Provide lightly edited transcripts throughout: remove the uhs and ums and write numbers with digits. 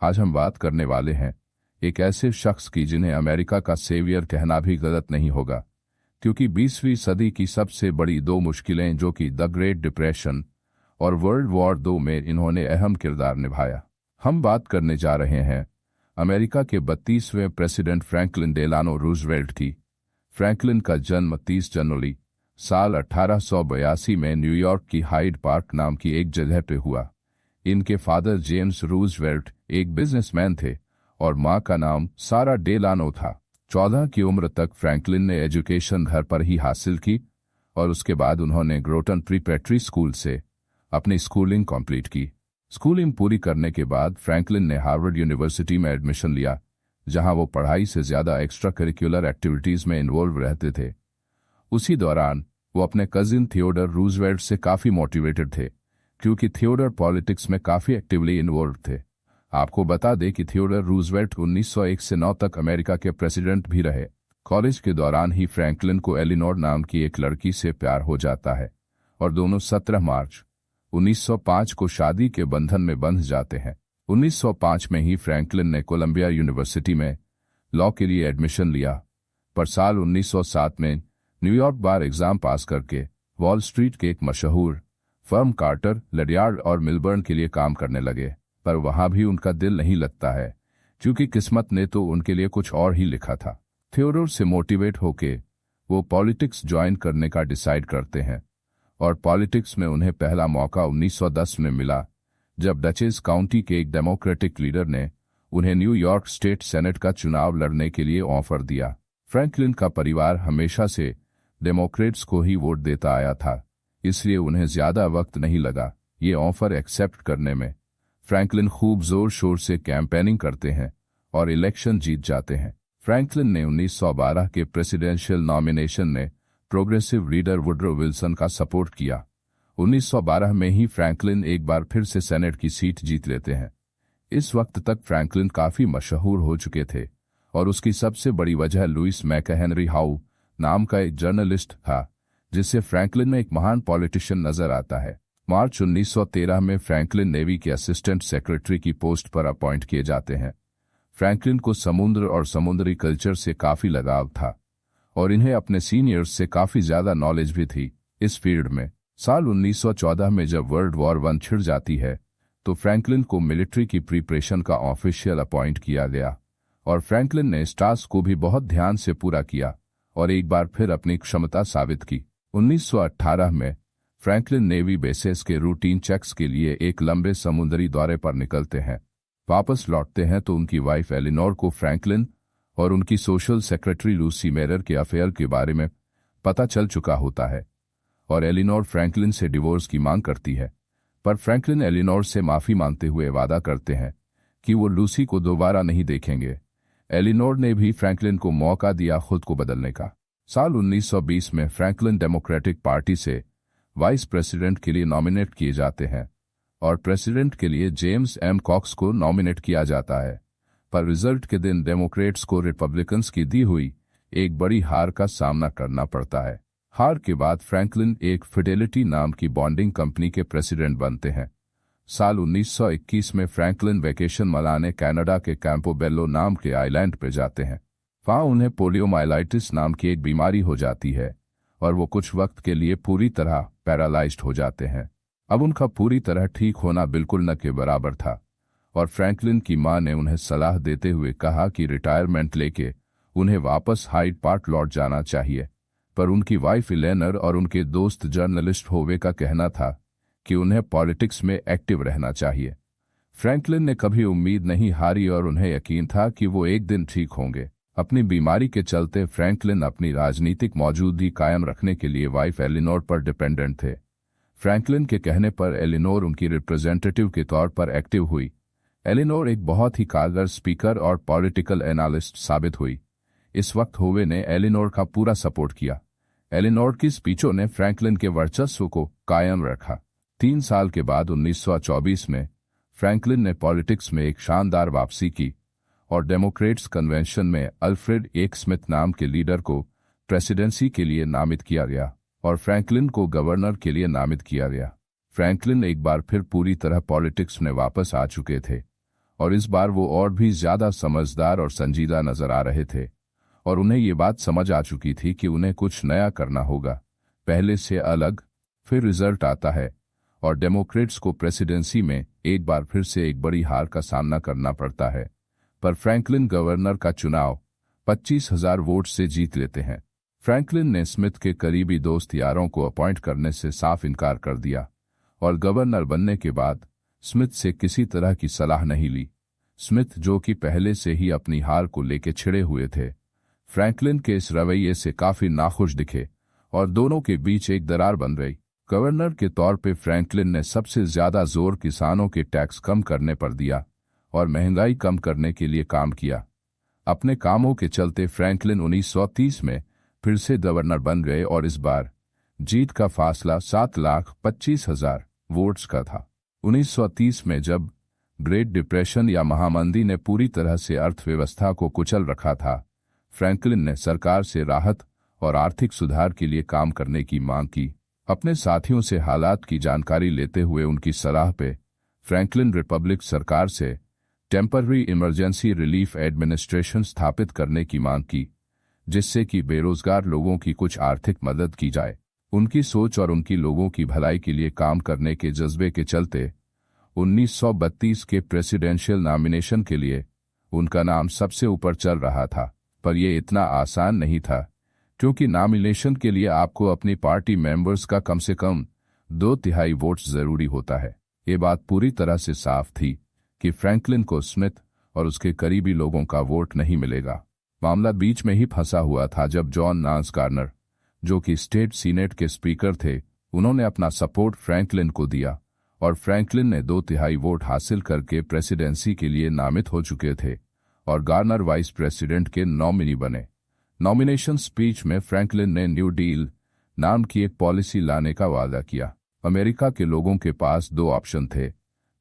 आज हम बात करने वाले हैं एक ऐसे शख्स की जिन्हें अमेरिका का सेवियर कहना भी गलत नहीं होगा, क्योंकि 20वीं सदी की सबसे बड़ी दो मुश्किलें जो कि द ग्रेट डिप्रेशन और वर्ल्ड वॉर 2 में इन्होंने अहम किरदार निभाया। हम बात करने जा रहे हैं अमेरिका के 32वें प्रेसिडेंट फ्रैंकलिन डेलानो रूजवेल्ट की। फ्रैंकलिन का जन्म 30 जनवरी साल 1882 में न्यूयॉर्क की हाइड पार्क नाम की एक जगह पर हुआ। इनके फादर जेम्स रूजवेल्ट एक बिजनेसमैन थे और मां का नाम सारा डेलानो था। 14 की उम्र तक फ्रैंकलिन ने एजुकेशन घर पर ही हासिल की और उसके बाद उन्होंने ग्रोटन प्रीपरेटरी स्कूल से अपनी स्कूलिंग कंप्लीट की। स्कूलिंग पूरी करने के बाद फ्रैंकलिन ने हार्वर्ड यूनिवर्सिटी में एडमिशन लिया, जहां वो पढ़ाई से ज्यादा एक्स्ट्रा करिकुलर एक्टिविटीज में इन्वॉल्व रहते थे। उसी दौरान वो अपने कजिन थियोडर रूजवेल्ट से काफी मोटिवेटेड थे, क्योंकि थियोडर पॉलिटिक्स में काफी एक्टिवली इन्वॉल्व थे। आपको बता दें कि थियोडर रूजवेल्ट 1901 से 9 तक अमेरिका के प्रेसिडेंट भी रहे। कॉलेज के दौरान ही फ्रैंकलिन को एलिनोर नाम की एक लड़की से प्यार हो जाता है और दोनों 17 मार्च 1905 को शादी के बंधन में बंध जाते हैं। 1905 में ही फ्रैंकलिन ने कोलंबिया यूनिवर्सिटी में लॉ के लिए एडमिशन लिया, पर साल 1907 में न्यूयॉर्क बार एग्जाम पास करके वॉल स्ट्रीट के एक मशहूर फर्म कार्टर, लडियार्ड और मिलबर्न के लिए काम करने लगे। पर वहां भी उनका दिल नहीं लगता है, क्योंकि किस्मत ने तो उनके लिए कुछ और ही लिखा था। थियोडोर से मोटिवेट होके वो पॉलिटिक्स ज्वाइन करने का डिसाइड करते हैं और पॉलिटिक्स में उन्हें पहला मौका 1910 में मिला, जब डचेस काउंटी के एक डेमोक्रेटिक लीडर ने उन्हें न्यूयॉर्क स्टेट सेनेट का चुनाव लड़ने के लिए ऑफर दिया। फ्रैंकलिन का परिवार हमेशा से डेमोक्रेट्स को ही वोट देता आया था, इसलिए उन्हें ज्यादा वक्त नहीं लगा ये ऑफर एक्सेप्ट करने में। फ्रैंकलिन खूब जोर शोर से कैंपेनिंग करते हैं और इलेक्शन जीत जाते हैं। फ्रैंकलिन ने 1912 के प्रेसिडेंशियल नॉमिनेशन में प्रोग्रेसिव लीडर वुडरो विल्सन का सपोर्ट किया। 1912 में ही फ्रैंकलिन एक बार फिर से सेनेट की सीट जीत लेते हैं। इस वक्त तक फ्रैंकलिन काफी मशहूर हो चुके थे और उसकी सबसे बड़ी वजह लुइस मैकहेनरी हाउ नाम का एक जर्नलिस्ट था, जिससे फ्रैंकलिन में एक महान पॉलिटिशियन नजर आता है। मार्च 1913 में फ्रैंकलिन नेवी के असिस्टेंट सेक्रेटरी की पोस्ट पर अपॉइंट किए जाते हैं। फ्रैंकलिन को समुद्र और समुद्री कल्चर से काफी लगाव था और इन्हें अपने सीनियर्स से काफी ज्यादा नॉलेज भी थी इस फील्ड में। साल 1914 में जब वर्ल्ड वॉर 1 छिड़ जाती है तो फ्रैंकलिन को मिलिट्री की प्रिपरेशन का ऑफिशियल अपॉइंट किया गया और फ्रैंकलिन ने इस टास्क को भी बहुत ध्यान से पूरा किया और एक बार फिर अपनी क्षमता साबित की। 1918 में फ्रैंकलिन नेवी बेसेस के रूटीन चेक्स के लिए एक लंबे समुद्री दौरे पर निकलते हैं। वापस लौटते हैं तो उनकी वाइफ एलिनोर को फ्रैंकलिन और उनकी सोशल सेक्रेटरी लूसी मेरर के अफेयर के बारे में पता चल चुका होता है और एलिनोर फ्रैंकलिन से डिवोर्स की मांग करती है। पर फ्रैंकलिन एलिनोर से माफी मांगते हुए वादा करते हैं कि वो लूसी को दोबारा नहीं देखेंगे। एलिनोर ने भी फ्रैंकलिन को मौका दिया खुद को बदलने का। साल 1920 में फ्रैंकलिन डेमोक्रेटिक पार्टी से वाइस प्रेसिडेंट के लिए नॉमिनेट किए जाते हैं और प्रेसिडेंट के लिए जेम्स एम कॉक्स को नॉमिनेट किया जाता है। पर रिजल्ट के दिन डेमोक्रेट्स को रिपब्लिकन्स की दी हुई एक बड़ी हार का सामना करना पड़ता है। हार के बाद फ्रैंकलिन एक फिडेलिटी नाम की बॉन्डिंग कंपनी के प्रेसिडेंट बनते हैं। साल 1921 में फ्रैंकलिन वेकेशन मनाने कनाडा के कैंपोबेलो नाम के आइलैंड पर जाते हैं। वहां उन्हें पोलियोमाइलाइटिस नाम की एक बीमारी हो जाती है और वो कुछ वक्त के लिए पूरी तरह पैरालाइज्ड हो जाते हैं। अब उनका पूरी तरह ठीक होना बिल्कुल न के बराबर था और फ्रैंकलिन की मां ने उन्हें सलाह देते हुए कहा कि रिटायरमेंट लेके उन्हें वापस हाइड पार्क लौट जाना चाहिए। पर उनकी वाइफ इलेनर और उनके दोस्त जर्नलिस्ट होवे का कहना था कि उन्हें पॉलिटिक्स में एक्टिव रहना चाहिए। फ्रैंकलिन ने कभी उम्मीद नहीं हारी और उन्हें यकीन था कि वो एक दिन ठीक होंगे। अपनी बीमारी के चलते फ्रैंकलिन अपनी राजनीतिक मौजूदगी कायम रखने के लिए वाइफ एलिनोर पर डिपेंडेंट थे। फ्रैंकलिन के कहने पर एलिनोर उनकी रिप्रेजेंटेटिव के तौर पर एक्टिव हुई। एलिनोर एक बहुत ही कारगर स्पीकर और पॉलिटिकल एनालिस्ट साबित हुई। इस वक्त होवे ने एलिनोर का पूरा सपोर्ट किया। एलिनोर की स्पीचों ने फ्रैंकलिन के वर्चस्व को कायम रखा। 3 साल के बाद 1924 में फ्रैंकलिन ने पॉलिटिक्स में एक शानदार वापसी की और डेमोक्रेट्स कन्वेंशन में अल्फ्रेड एक स्मिथ नाम के लीडर को प्रेसिडेंसी के लिए नामित किया गया और फ्रैंकलिन को गवर्नर के लिए नामित किया गया। फ्रैंकलिन एक बार फिर पूरी तरह पॉलिटिक्स में वापस आ चुके थे और इस बार वो और भी ज्यादा समझदार और संजीदा नजर आ रहे थे और उन्हें ये बात समझ आ चुकी थी कि उन्हें कुछ नया करना होगा, पहले से अलग। फिर रिजल्ट आता है और डेमोक्रेट्स को प्रेसिडेंसी में एक बार फिर से एक बड़ी हार का सामना करना पड़ता है, पर फ्रैंकलिन गवर्नर का चुनाव 25,000 वोट से जीत लेते हैं। फ्रैंकलिन ने स्मिथ के करीबी दोस्त यारों को अपॉइंट करने से साफ इनकार कर दिया और गवर्नर बनने के बाद स्मिथ से किसी तरह की सलाह नहीं ली। स्मिथ, जो कि पहले से ही अपनी हार को लेकर छिड़े हुए थे, फ्रैंकलिन के इस रवैये से काफी नाखुश दिखे और दोनों के बीच एक दरार बन गई। गवर्नर के तौर पे फ्रैंकलिन ने सबसे ज्यादा जोर किसानों के टैक्स कम करने पर दिया और महंगाई कम करने के लिए काम किया। अपने कामों के चलते फ्रैंकलिन 1930 में फिर से गवर्नर बन गए और इस बार जीत का फासला 7,25,000 वोट्स का था। 1930 में जब ग्रेट डिप्रेशन या महामंदी ने पूरी तरह से अर्थव्यवस्था को कुचल रखा था, फ्रैंकलिन ने सरकार से राहत और आर्थिक सुधार के लिए काम करने की मांग की। अपने साथियों से हालात की जानकारी लेते हुए उनकी सलाह पे फ्रैंकलिन रिपब्लिक सरकार से टेम्पररी इमरजेंसी रिलीफ एडमिनिस्ट्रेशन स्थापित करने की मांग की, जिससे कि बेरोजगार लोगों की कुछ आर्थिक मदद की जाए। उनकी सोच और उनकी लोगों की भलाई के लिए काम करने के जज्बे के चलते 1932 के प्रेसिडेंशियल नॉमिनेशन के लिए उनका नाम सबसे ऊपर चल रहा था, पर यह इतना आसान नहीं था, क्योंकि नॉमिनेशन के लिए आपको अपनी पार्टी मेंबर्स का कम से कम 2/3 वोट्स जरूरी होता है। ये बात पूरी तरह से साफ थी कि फ्रैंकलिन को स्मिथ और उसके करीबी लोगों का वोट नहीं मिलेगा। मामला बीच में ही फंसा हुआ था जब जॉन नांस गार्नर, जो कि स्टेट सीनेट के स्पीकर थे, उन्होंने अपना सपोर्ट फ्रैंकलिन को दिया और फ्रैंकलिन ने 2/3 वोट हासिल करके प्रेसिडेंसी के लिए नामित हो चुके थे और गार्नर वाइस प्रेसिडेंट के नॉमिनी बने। नॉमिनेशन स्पीच में फ्रैंकलिन ने न्यू डील नाम की एक पॉलिसी लाने का वादा किया। अमेरिका के लोगों के पास 2 ऑप्शन थे,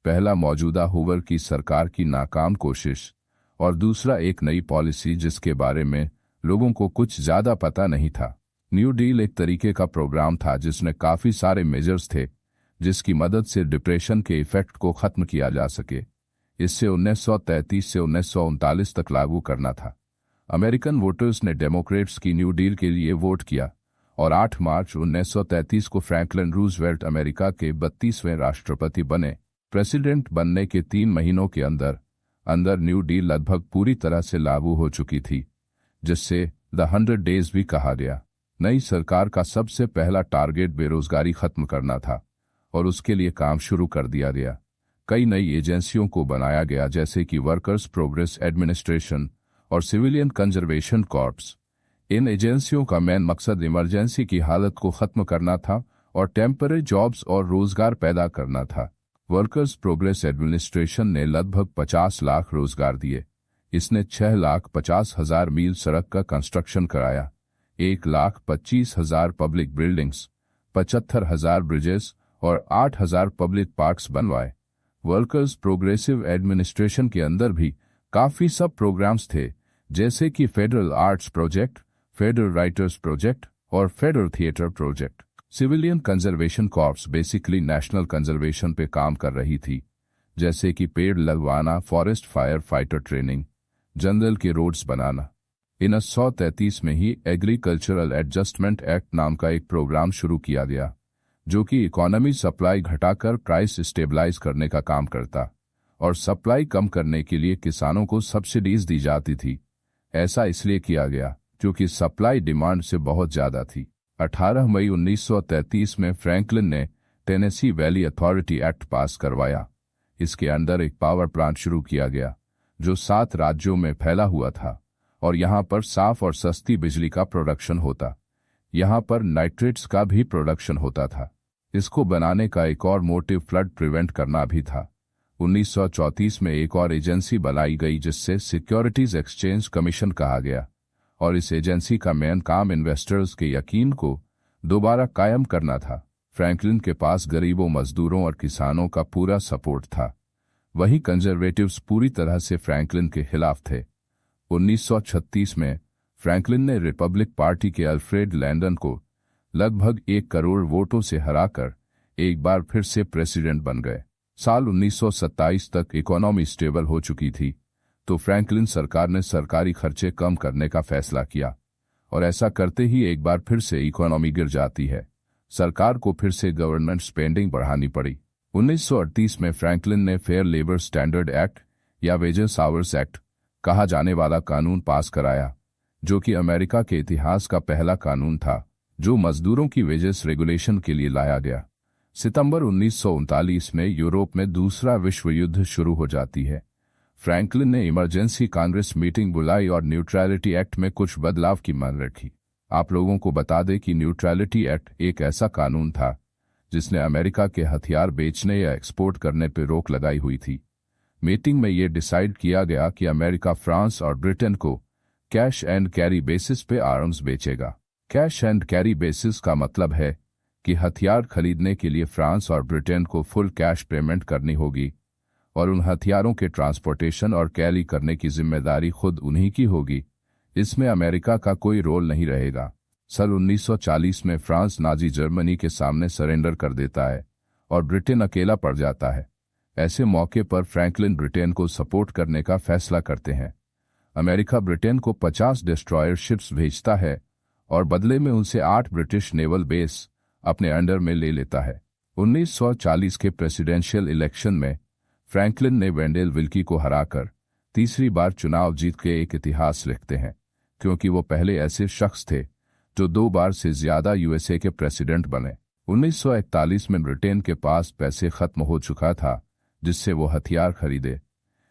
पहला मौजूदा हूवर की सरकार की नाकाम कोशिश और दूसरा एक नई पॉलिसी जिसके बारे में लोगों को कुछ ज्यादा पता नहीं था। न्यू डील एक तरीके का प्रोग्राम था जिसमें काफी सारे मेजर्स थे जिसकी मदद से डिप्रेशन के इफेक्ट को खत्म किया जा सके। इससे 1933 से 1939 तक लागू करना था। अमेरिकन वोटर्स ने डेमोक्रेट्स की न्यू डील के लिए वोट किया और 8 मार्च 1933 को फ्रैंकलिन रूजवेल्ट अमेरिका के 32वें राष्ट्रपति बने। प्रेसिडेंट बनने के 3 महीनों के अंदर न्यू डील लगभग पूरी तरह से लागू हो चुकी थी, जिससे द 100 डेज भी कहा गया। नई सरकार का सबसे पहला टारगेट बेरोजगारी खत्म करना था और उसके लिए काम शुरू कर दिया गया। कई नई एजेंसियों को बनाया गया, जैसे कि वर्कर्स प्रोग्रेस एडमिनिस्ट्रेशन और सिविलियन कंजर्वेशन कॉर्प्स। इन एजेंसियों का मेन मकसद इमरजेंसी की हालत को खत्म करना था और टेम्पररी जॉब्स और रोजगार पैदा करना था। वर्कर्स प्रोग्रेस एडमिनिस्ट्रेशन ने लगभग 50 लाख रोजगार दिए। इसने 6,50,000 मील सड़क का कंस्ट्रक्शन कराया, 1,25,000 पब्लिक बिल्डिंग्स, 75,000 ब्रिजेस और 8,000 पब्लिक पार्क्स बनवाए। वर्कर्स प्रोग्रेसिव एडमिनिस्ट्रेशन के अंदर भी काफी सब प्रोग्राम्स थे, जैसे कि federal arts project, federal writers project और federal theatre project. Civilian conservation corps basically national conservation पे काम कर रही थी, जैसे कि पेड़ लगवाना, फॉरेस्ट फायर फाइटर ट्रेनिंग, जंगल के रोड्स बनाना। 1933 में ही एग्रीकल्चरल एडजस्टमेंट एक्ट नाम का एक प्रोग्राम शुरू किया गया, जो कि इकोनॉमी सप्लाई घटाकर प्राइस स्टेबलाइज करने का काम करता और सप्लाई कम करने के लिए किसानों को सब्सिडीज दी जाती थी। ऐसा इसलिए किया गया क्योंकि सप्लाई डिमांड से बहुत ज्यादा थी। 18 मई 1933 में फ्रैंकलिन ने टेनेसी वैली अथॉरिटी एक्ट पास करवाया। इसके अंदर एक पावर प्लांट शुरू किया गया जो 7 राज्यों में फैला हुआ था और यहाँ पर साफ और सस्ती बिजली का प्रोडक्शन होता। यहाँ पर नाइट्रेट्स का भी प्रोडक्शन होता था। इसको बनाने का एक और मोटिव फ्लड प्रिवेंट करना भी था। 1934 में एक और एजेंसी बनाई गई जिससे सिक्योरिटीज एक्सचेंज कमीशन कहा गया और इस एजेंसी का मेन काम इन्वेस्टर्स के यकीन को दोबारा कायम करना था। फ्रैंकलिन के पास गरीबों, मजदूरों और किसानों का पूरा सपोर्ट था। वहीं कंजर्वेटिव्स पूरी तरह से फ्रैंकलिन के खिलाफ थे। 1936 में फ्रैंकलिन ने रिपब्लिक पार्टी के अल्फ्रेड लैंडन को लगभग 1 करोड़ वोटों से हराकर एक बार फिर से प्रेसिडेंट बन गए। साल 1927 तक इकोनॉमी स्टेबल हो चुकी थी, तो फ्रैंकलिन सरकार ने सरकारी खर्चे कम करने का फैसला किया और ऐसा करते ही एक बार फिर से इकोनॉमी गिर जाती है। सरकार को फिर से गवर्नमेंट स्पेंडिंग बढ़ानी पड़ी। 1938 में फ्रैंकलिन ने फेयर लेबर स्टैंडर्ड एक्ट या वेजेस आवर्स एक्ट कहा जाने वाला कानून पास कराया, जो कि अमेरिका के इतिहास का पहला कानून था जो मजदूरों की वेजेस रेगुलेशन के लिए लाया गया। सितंबर 1939 में यूरोप में दूसरा विश्व युद्ध शुरू हो जाती है। फ्रैंकलिन ने इमरजेंसी कांग्रेस मीटिंग बुलाई और न्यूट्रलिटी एक्ट में कुछ बदलाव की मांग रखी। आप लोगों को बता दें कि न्यूट्रलिटी एक्ट एक ऐसा कानून था जिसने अमेरिका के हथियार बेचने या एक्सपोर्ट करने पर रोक लगाई हुई थी। मीटिंग में यह डिसाइड किया गया कि अमेरिका फ्रांस और ब्रिटेन को कैश एंड कैरी बेसिस पे आर्म्स बेचेगा। कैश एंड कैरी बेसिस का मतलब है कि हथियार खरीदने के लिए फ्रांस और ब्रिटेन को फुल कैश पेमेंट करनी होगी और उन हथियारों के ट्रांसपोर्टेशन और कैरी करने की जिम्मेदारी खुद उन्हीं की होगी। इसमें अमेरिका का कोई रोल नहीं रहेगा। सन 1940 में फ्रांस नाजी जर्मनी के सामने सरेंडर कर देता है और ब्रिटेन अकेला पड़ जाता है। ऐसे मौके पर फ्रैंकलिन ब्रिटेन को सपोर्ट करने का फैसला करते हैं। अमेरिका ब्रिटेन को 50 डिस्ट्रॉयर शिप्स भेजता है और बदले में उनसे 8 ब्रिटिश नेवल बेस अपने अंडर में ले लेता है। 1940 के प्रेसिडेंशियल इलेक्शन में फ्रैंकलिन ने वेंडेल विल्की को हराकर तीसरी बार चुनाव जीत के एक इतिहास लिखते हैं, क्योंकि वो पहले ऐसे शख्स थे जो 2 बार से ज्यादा यूएसए के प्रेसिडेंट बने। 1941 में ब्रिटेन के पास पैसे खत्म हो चुका था जिससे वो हथियार खरीदे।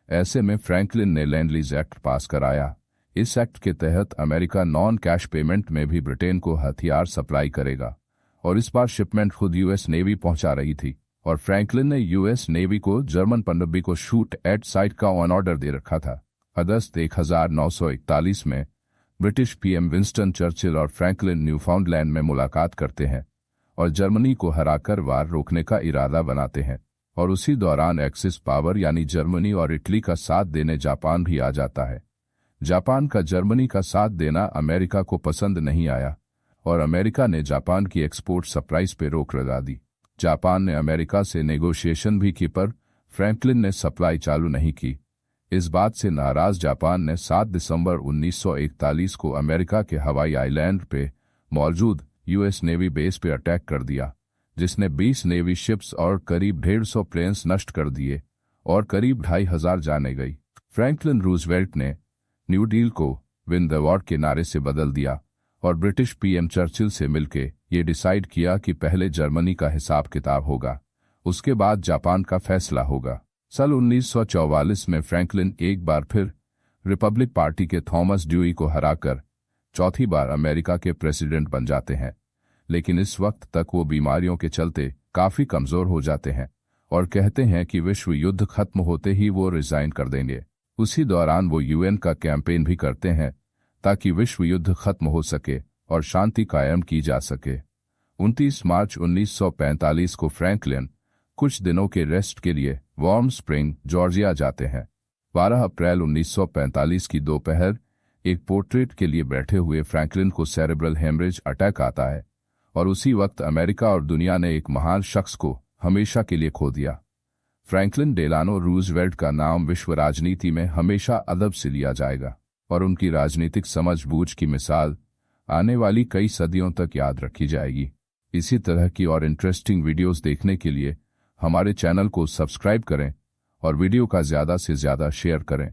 ऐसे में फ्रैंकलिन ने लैंड लीज एक्ट पास कराया। इस एक्ट के तहत अमेरिका नॉन कैश पेमेंट में भी ब्रिटेन को हथियार सप्लाई करेगा और इस बार शिपमेंट खुद यूएस नेवी पहुंचा रही थी और फ्रैंकलिन ने यूएस नेवी को जर्मन पनडुब्बी को शूट एट साइट का ऑन ऑर्डर दे रखा था। अगस्त 1941 में ब्रिटिश पीएम विंस्टन चर्चिल और फ्रैंकलिन न्यूफाउंडलैंड में मुलाकात करते हैं और जर्मनी को हराकर वार रोकने का इरादा बनाते हैं और उसी दौरान एक्सिस पावर यानी जर्मनी और इटली का साथ देने जापान भी आ जाता है। जापान का जर्मनी का साथ देना अमेरिका को पसंद नहीं आया और अमेरिका ने जापान की एक्सपोर्ट सप्लाईज पे रोक लगा दी। जापान ने अमेरिका से नेगोशिएशन भी की पर फ्रैंकलिन ने सप्लाई चालू नहीं की। इस बात से नाराज जापान ने 7 दिसंबर 1941 को अमेरिका के हवाई आइलैंड पे मौजूद यूएस नेवी बेस पे अटैक कर दिया, जिसने 20 नेवी शिप्स और करीब 150 प्लेन्स नष्ट कर दिए और करीब 2500 जाने गई। फ्रैंकलिन रूजवेल्ट ने न्यू डील को विन द वॉर के नारे से बदल दिया और ब्रिटिश पीएम चर्चिल से मिलकर ये डिसाइड किया कि पहले जर्मनी का हिसाब किताब होगा, उसके बाद जापान का फैसला होगा। साल 1944 में फ्रैंकलिन एक बार फिर रिपब्लिक पार्टी के थॉमस ड्यूई को हराकर चौथी बार अमेरिका के प्रेसिडेंट बन जाते हैं, लेकिन इस वक्त तक वो बीमारियों के चलते काफी कमजोर हो जाते हैं और कहते हैं कि विश्व युद्ध खत्म होते ही वो रिजाइन कर देंगे। उसी दौरान वो यूएन का कैंपेन भी करते हैं ताकि विश्व युद्ध खत्म हो सके और शांति कायम की जा सके। 29 मार्च 1945 को फ्रैंकलिन कुछ दिनों के रेस्ट के लिए वार्म स्प्रिंग जॉर्जिया जाते हैं। 12 अप्रैल 1945 की दोपहर एक पोर्ट्रेट के लिए बैठे हुए फ्रैंकलिन को सेरेब्रल हेमरेज अटैक आता है और उसी वक्त अमेरिका और दुनिया ने एक महान शख्स को हमेशा के लिए खो दिया। फ्रैंकलिन डेलानो रूजवेल्ट का नाम विश्व राजनीति में हमेशा अदब से लिया जाएगा और उनकी राजनीतिक समझबूझ की मिसाल आने वाली कई सदियों तक याद रखी जाएगी। इसी तरह की और इंटरेस्टिंग वीडियोस देखने के लिए हमारे चैनल को सब्सक्राइब करें और वीडियो का ज़्यादा से ज़्यादा शेयर करें।